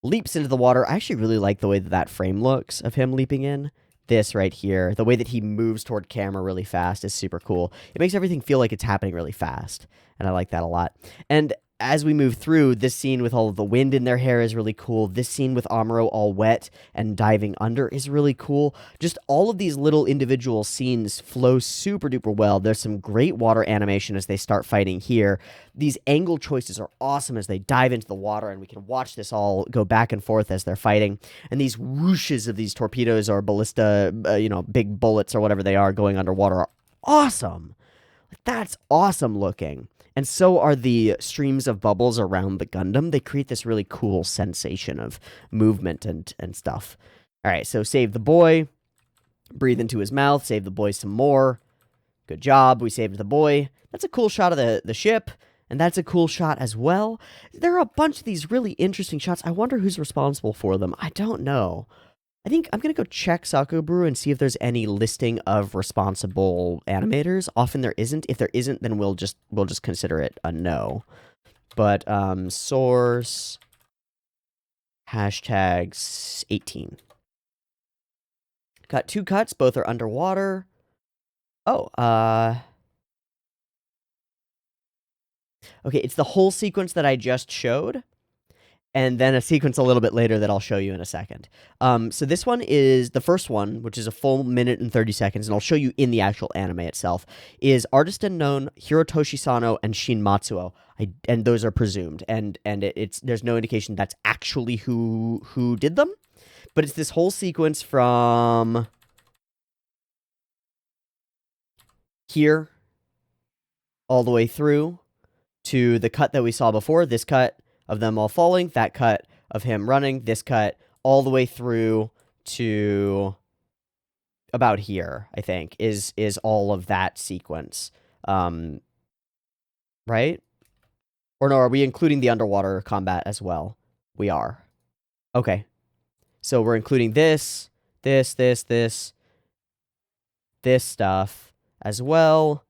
leaps into the water. I actually really like the way that that frame looks of him leaping in. This right here, the way that he moves toward camera really fast is super cool. It makes everything feel like it's happening really fast, and I like that a lot. And as we move through, this scene with all of the wind in their hair is really cool. This scene with Amuro all wet and diving under is really cool. Just all of these little individual scenes flow super duper well. There's some great water animation as they start fighting here. These angle choices are awesome as they dive into the water, and we can watch this all go back and forth as they're fighting. And these whooshes of these torpedoes or ballista, big bullets or whatever they are going underwater are awesome. That's awesome looking. And so are the streams of bubbles around the Gundam. They create this really cool sensation of movement and stuff. All right, so save the boy. Breathe into his mouth. Save the boy some more. Good job. We saved the boy. That's a cool shot of the ship. And that's a cool shot as well. There are a bunch of these really interesting shots. I wonder who's responsible for them. I don't know. I think I'm going to go check SAIKOOOO and see if there's any listing of responsible animators. Often there isn't. If there isn't, then we'll just consider it a no. But source hashtags 18. Got 2 cuts. Both are underwater. Oh, okay, it's the whole sequence that I just showed. And then a sequence a little bit later that I'll show you in a second. So this one is the first one, which is a full minute and 30 seconds, and I'll show you in the actual anime itself, is artist unknown, Hirotoshi Sano, and Shin Matsuo. And those are presumed, and there's no indication that's actually who did them, but it's this whole sequence from here all the way through to the cut that we saw before, this cut of them all falling, that cut of him running, this cut, all the way through to about here, I think, is all of that sequence. Right? Or no, are we including the underwater combat as well? We are. Okay. So we're including this stuff as well.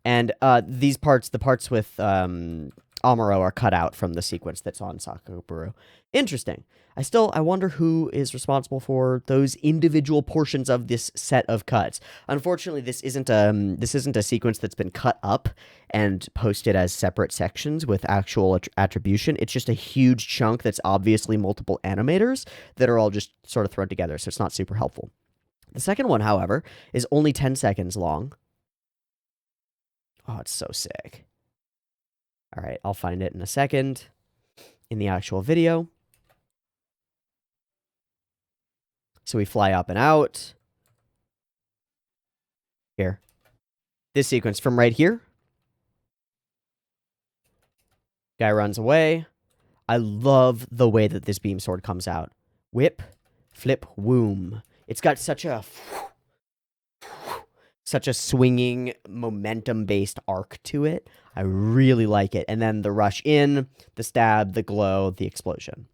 And these parts, the parts with Amuro are cut out from the sequence that's on SAIKOOOO. Interesting. I wonder who is responsible for those individual portions of this set of cuts. Unfortunately, this isn't a sequence that's been cut up and posted as separate sections with actual attribution. It's just a huge chunk that's obviously multiple animators that are all just sort of thrown together, so it's not super helpful. The second one, however, is only 10 seconds long. Oh, it's so sick. All right, I'll find it in a second in the actual video. So we fly up and out. Here. This sequence from right here. Guy runs away. I love the way that this beam sword comes out. Whip, flip, whoom. It's got such a swinging, momentum-based arc to it. I really like it. And then the rush in, the stab, the glow, the explosion.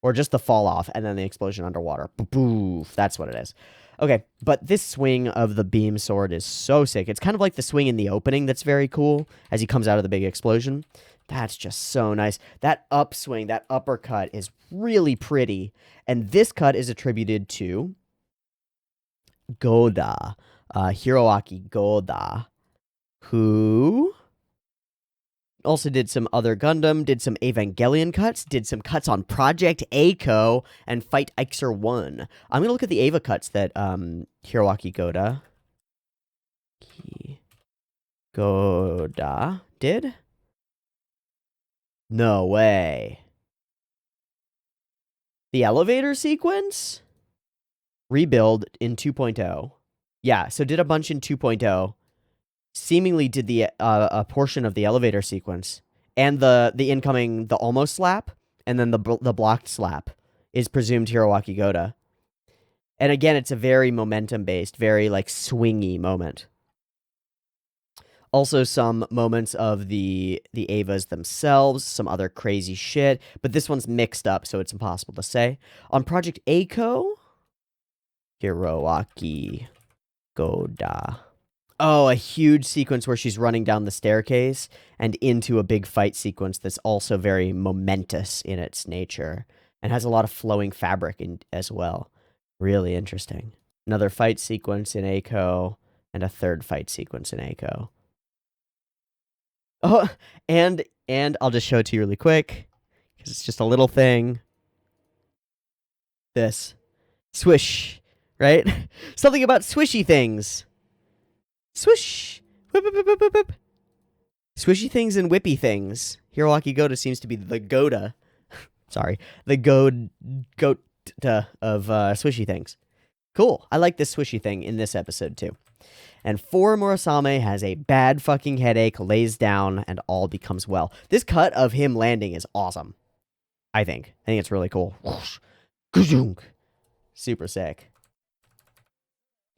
Or just the fall off, and then the explosion underwater. Boof, that's what it is. Okay, but this swing of the beam sword is so sick. It's kind of like the swing in the opening that's very cool as he comes out of the big explosion. That's just so nice. That upswing, that uppercut is really pretty. And this cut is attributed to Goda. Hiroaki Goda, who also did some other Gundam, did some Evangelion cuts, did some cuts on Project A-ko, and Fight Ixer 1. I'm going to look at the Eva cuts that Hiroaki Goda did. No way. The elevator sequence? Rebuild in 2.0. Yeah, so did a bunch in 2.0. Seemingly did the a portion of the elevator sequence. And the incoming, the almost slap, and then the blocked slap is presumed Hiroaki Goda. And again, it's a very momentum-based, very, like, swingy moment. Also some moments of the Evas themselves, some other crazy shit. But this one's mixed up, so it's impossible to say. On Project A-ko, Hiroaki Goda. Oh, a huge sequence where she's running down the staircase and into a big fight sequence that's also very momentous in its nature. and has a lot of flowing fabric as well. Really interesting. Another fight sequence in A-ko, and a third fight sequence in A-ko. Oh, and I'll just show it to you really quick, because it's just a little thing. This. Swish, right? Something about swishy things. Swish. Whip, whip, whip, whip, whip. Swishy things and whippy things. Hiroaki Goda seems to be the Goda. Sorry. The goat of swishy things. Cool. I like this swishy thing in this episode, too. And 4 Murasame has a bad fucking headache, lays down, and all becomes well. This cut of him landing is awesome. I think it's really cool. Super sick.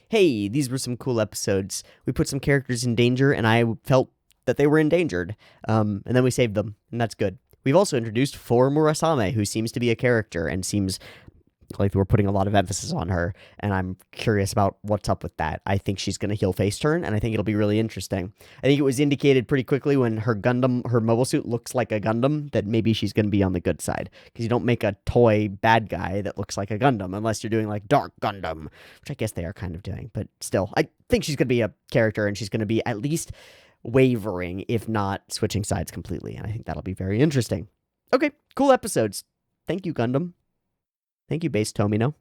Hey, these were some cool episodes. We put some characters in danger, and I felt that they were endangered. And then we saved them, and that's good. We've also introduced 4 Murasame, who seems to be a character and seems like we're putting a lot of emphasis on her, and I'm curious about what's up with that. I think she's going to heel face turn, and I think it'll be really interesting. I think it was indicated pretty quickly when her mobile suit looks like a Gundam, that maybe she's going to be on the good side, because you don't make a toy bad guy that looks like a Gundam unless you're doing like Dark Gundam, which I guess they are kind of doing, but still, I think she's going to be a character, and she's going to be at least wavering, if not switching sides completely, and I think that'll be very interesting. Okay, cool episodes. Thank you, Gundam. Thank you, Base Tomino.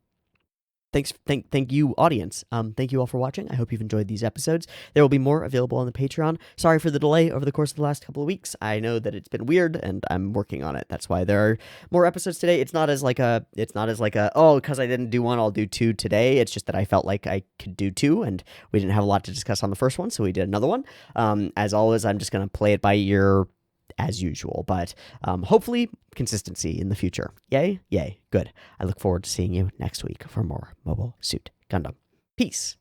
Thank you, audience. Thank you all for watching. I hope you've enjoyed these episodes. There will be more available on the Patreon. Sorry for the delay over the course of the last couple of weeks. I know that it's been weird, and I'm working on it. That's why there are more episodes today. It's not as like a oh, because I didn't do one, I'll do 2 today. It's just that I felt like I could do 2, and we didn't have a lot to discuss on the first one, so we did another one. As always, I'm just gonna play it by ear, as usual, but hopefully consistency in the future. Yay? Yay. Good. I look forward to seeing you next week for more Mobile Suit Gundam. Peace.